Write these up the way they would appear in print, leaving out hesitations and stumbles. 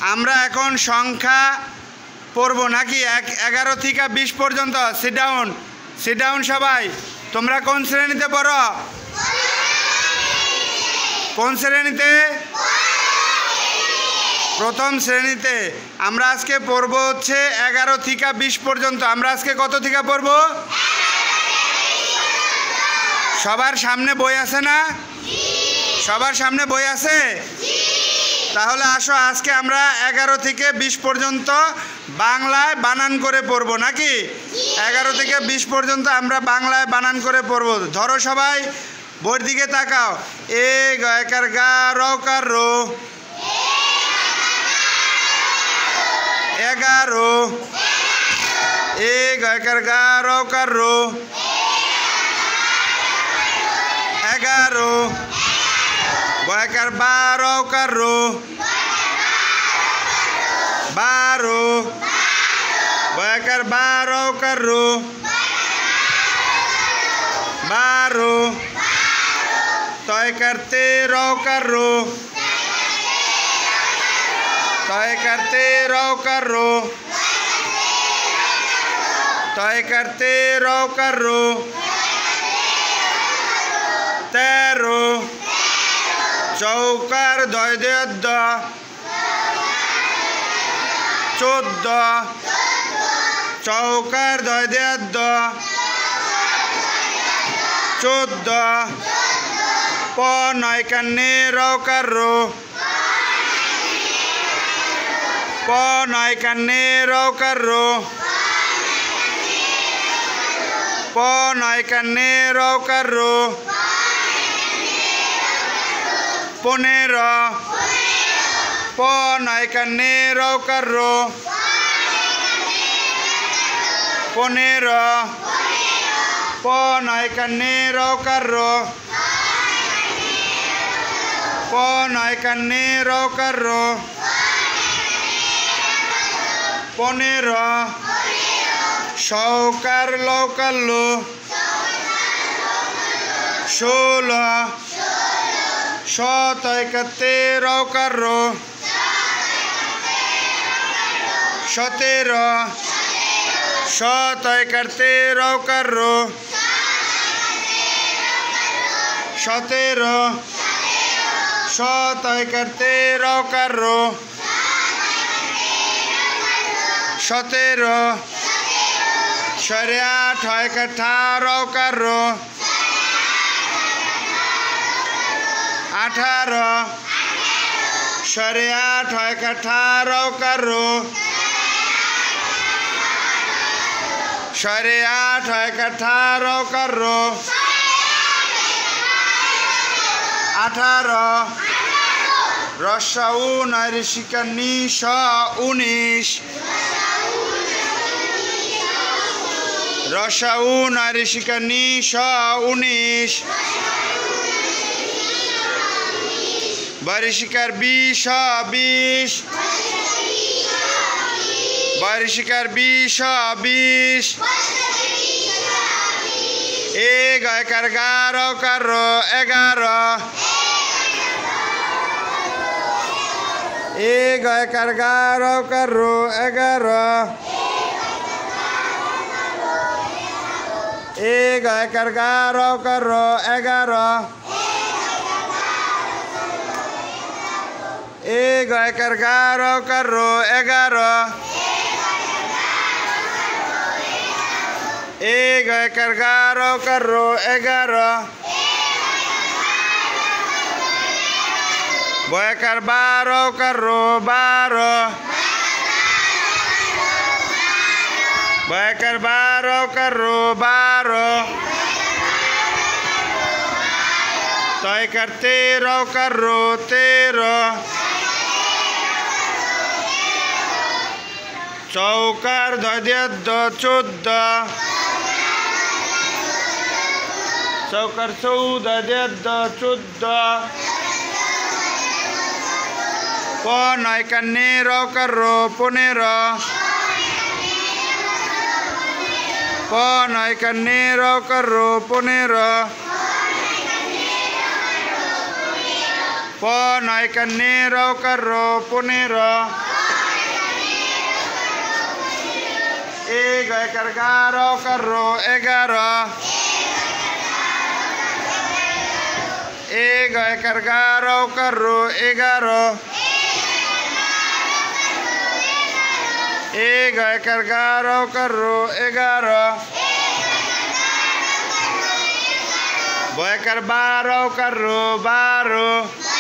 আমরা এখন সংখ্যা পড়ব নাকি 11 থেকে 20 পর্যন্ত। সিট ডাউন সবাই। তোমরা কোন শ্রেণীতে পড়ো? কোন শ্রেণীতে? প্রথম শ্রেণীতে। আমরা আজকে পড়ব হচ্ছে 11 থেকে 20 পর্যন্ত। আমরা আজকে কত থেকে পড়ব? সবার সামনে বই আছে না? সবার সামনে বই আছে? তাহলে আসো আজকে আমরা 11 থেকে 20 পর্যন্ত বাংলায় বানান করে পড়ব নাকি? 11 থেকে 20 পর্যন্ত আমরা বাংলায় বানান করে পড়ব। ধরো সবাই, বইয়ের দিকে তাকাও। এ গয়কার গা রকার রো 11। এ গয়কার গা রকার রো 11। গয়কার বা রকার রো 12। গয়কার বা রকার রো 12। তয়কার তে রকার রো তয়কার তে রকার রো তয়কার তে রকার রো 13। চৌকার দয় দয় দ 14। চৌকার দয় দয় দ 14। প নয় কান্নে রকার রো প নয় কান্নে রকার রো প নয় কান্নে রকার রো 15। প নয় কান্নে রকার রো 15। প নয় কান্নে রকার রো প নয় কান্নে রকার রো 15। সৌকার লৌকার লো 16। শতয়কাতে রকার রো 17। শতয়কাতে রকার রো 17। শতয়কাতে রকার রো 17। সরে 8 হয় কাঠা রকার রো 18। সরে 8 হয় কাঠা রকার রো সরে 8 হয় কাঠা রকার রো 18। রসাউ নয় ঋষিকা নিশ 19। রসাউ নয় ঋষিকা নিশ 19। বরিশিকার 20 20। বরিশিকার 20 20। এ গয়কার গা রকার রো 11। এ গয়কার গা রকার রো 11। এ গয়কার গা রকার রো 11। এ গয়কার গা রকার রো 11। এ গয়কার গা রকার রো 11। বয়কার বা রকার রো 12। বয়কার বা রকার রো 12। তয়কার তে রকার রো 13। চৌকার দয় দয় দ 14। চৌকার চৌ দয় দয় দ 14। প নয় কান্নে রকার রো 15। প নয় কান্নে রকার রো 15। প নয় কান্নে রকার রো 15। एक एकर गारो करो 11 एक एकर गारो करो 11 एक एकर गारो करो 11 एकर 12 करो 12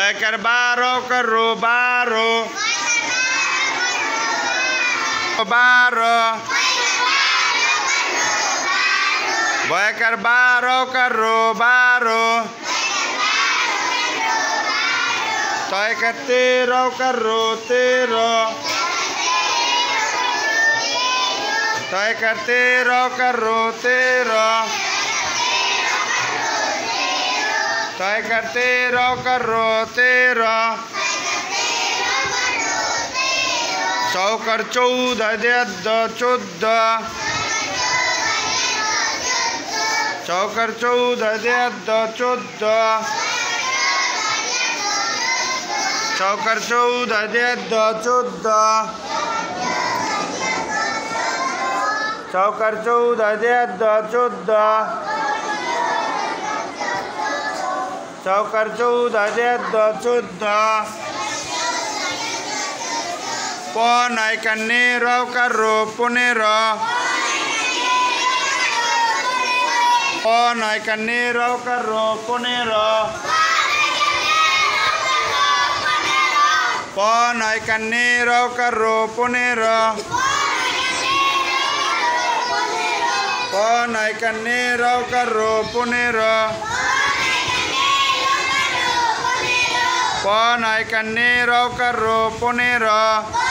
एकर 12 करो 12 12 एकर 12 करो 12 तो एकर 13 करो 13 तो एकर 13 करो 13 तो एकर 13 करो 13 चौकर 14 दे 14 चौकर 14 दे 14 चौकर 14 दे 14 चौकर 14 दे 14 चौकर 14 दे 14 पौन कन्नेरो करो 15 पौन कन्नेरो करो 15 पौन कन्नेरो करो 15 पौन कन्नेरो करो 15 पौन कन्नेरो करो 15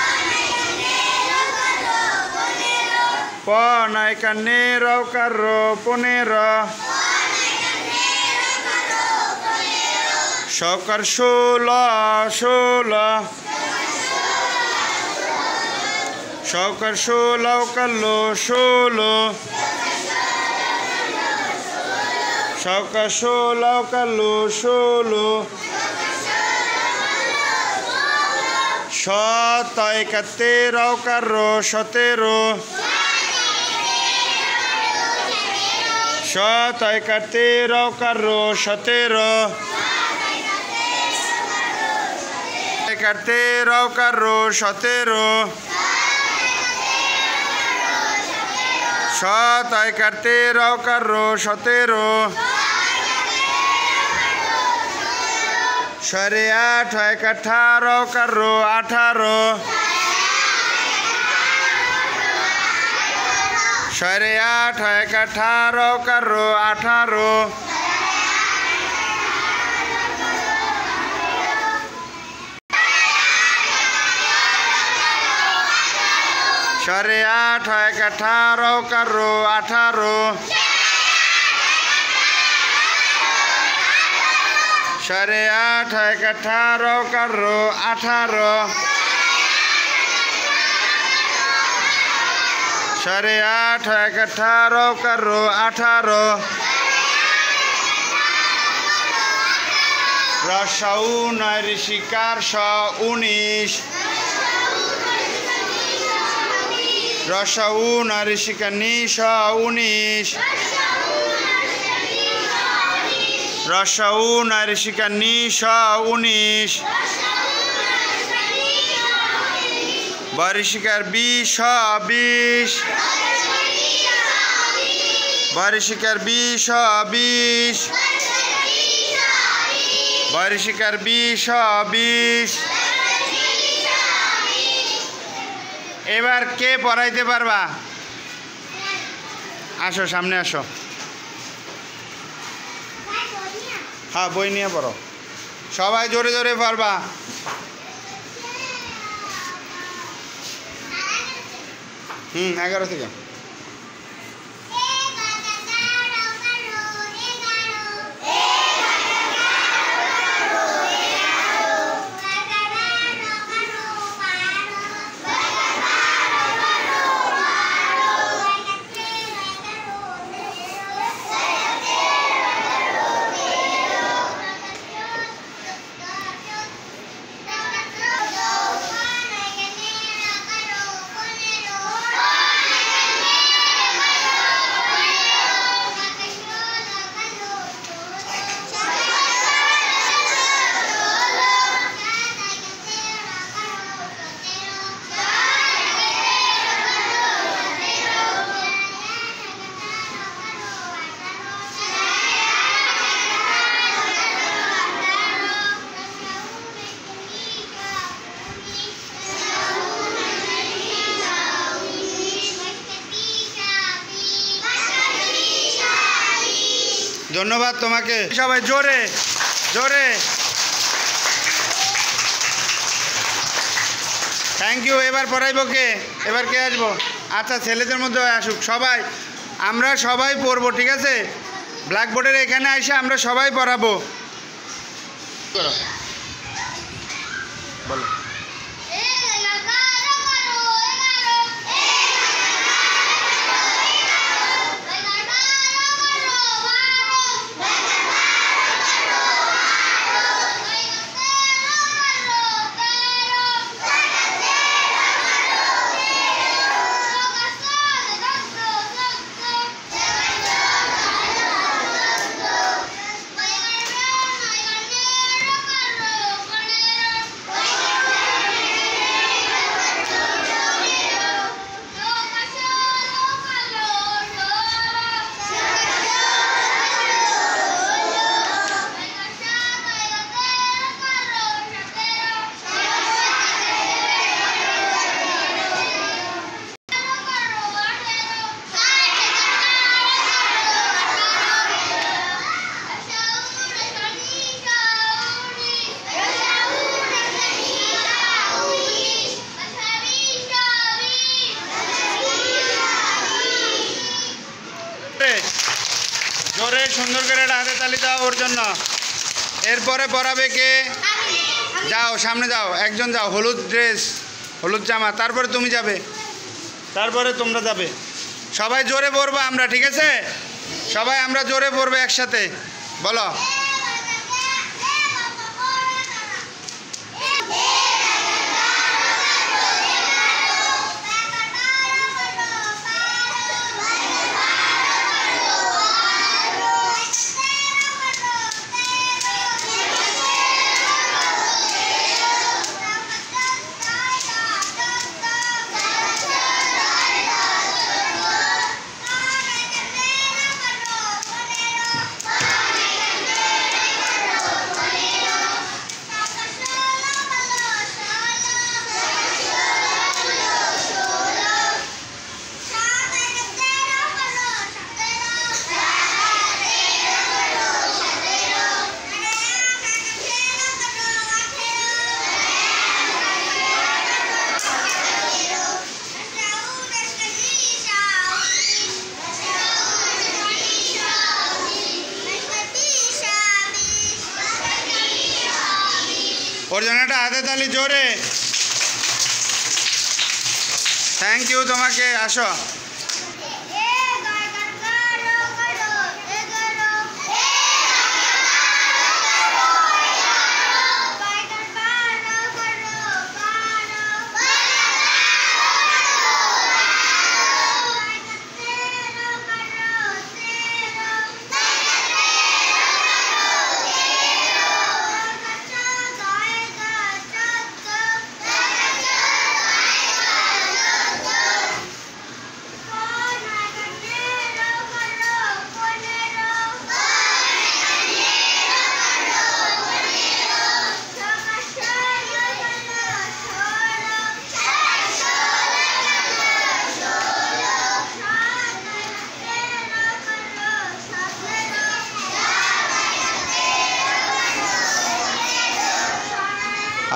पौन कन्नेरो करो 15 शौकर 16 16 शौकर 16 करो 16 शौकर 16 करो 16 शत 13 करो 17 शत 13 करो 17 13 करो 17 शत 13 करो 17 साढ़े 8 18 करो 18 साढ़े 8 18 करो 18 साढ़े 8 18 करो 18 साढ़े 8 18 करो 18 साढ़े 8 18 करो 18 रसाउन ऋषिकार 19 रसाउन ऋषिकनी 19 रसाउन ऋषिकनी 19 बारिशिकार 20 20 बारिशिकार 20 20 बारिशिकार 20 20 এবার কে পড়াইতে পারবা আসো সামনে আসো হ্যাঁ বই নিয়ে পড়ো সবাই জোরে জোরে পড়বা হুম 11 থেকে ধন্যবাদ তোমাকে সবাই জোরে জোরে থ্যাংক ইউ। এবার পড়াইব কে? এবার কে আসবো? আচ্ছা ছেলেদের মধ্যে আসুক সবাই, আমরা সবাই পড়বো, ঠিক আছে? ব্ল্যাকবোর্ডের এখানে এসে আমরা সবাই পড়াবো। বলো। জোরে সুন্দর করে একটা হাতে তালি দাও ওর জন্য। এরপরে পড়াবে কে? যাও সামনে যাও, একজন যাও, হলুদ ড্রেস হলুদ জামা, তারপরে তুমি যাবে, তারপরে তোমরা যাবে। সবাই জোরে পড়বো আমরা, ঠিক আছে? সবাই আমরা জোরে পড়বো একসাথে, বলো। ওর জন্য একটা হাতে তালি জোরে। থ্যাংক ইউ তোমাকে, আসো।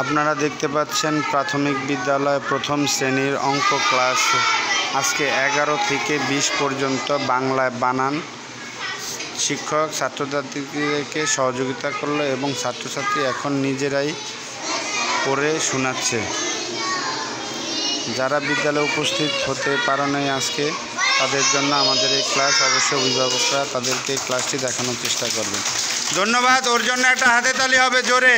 আপনারা দেখতে পাচ্ছেন প্রাথমিক বিদ্যালয় প্রথম শ্রেণীর অঙ্ক ক্লাস আজকে 11 থেকে 20 পর্যন্ত বাংলায় বানান শিক্ষক ছাত্রছাত্রীদেরকে সহযোগিতা করলো এবং ছাত্রছাত্রী এখন নিজেরাই পড়ে শোনাচ্ছে। যারা বিদ্যালয়ে উপস্থিত হতে পারে নাই আজকে, তাদের জন্য আমাদের এই ক্লাস, অবশ্য অভিভাবকরা তাদেরকে ক্লাসটি দেখানোর চেষ্টা করবেন। ধন্যবাদ। ওর জন্য একটা হাতে তালি হবে জোরে।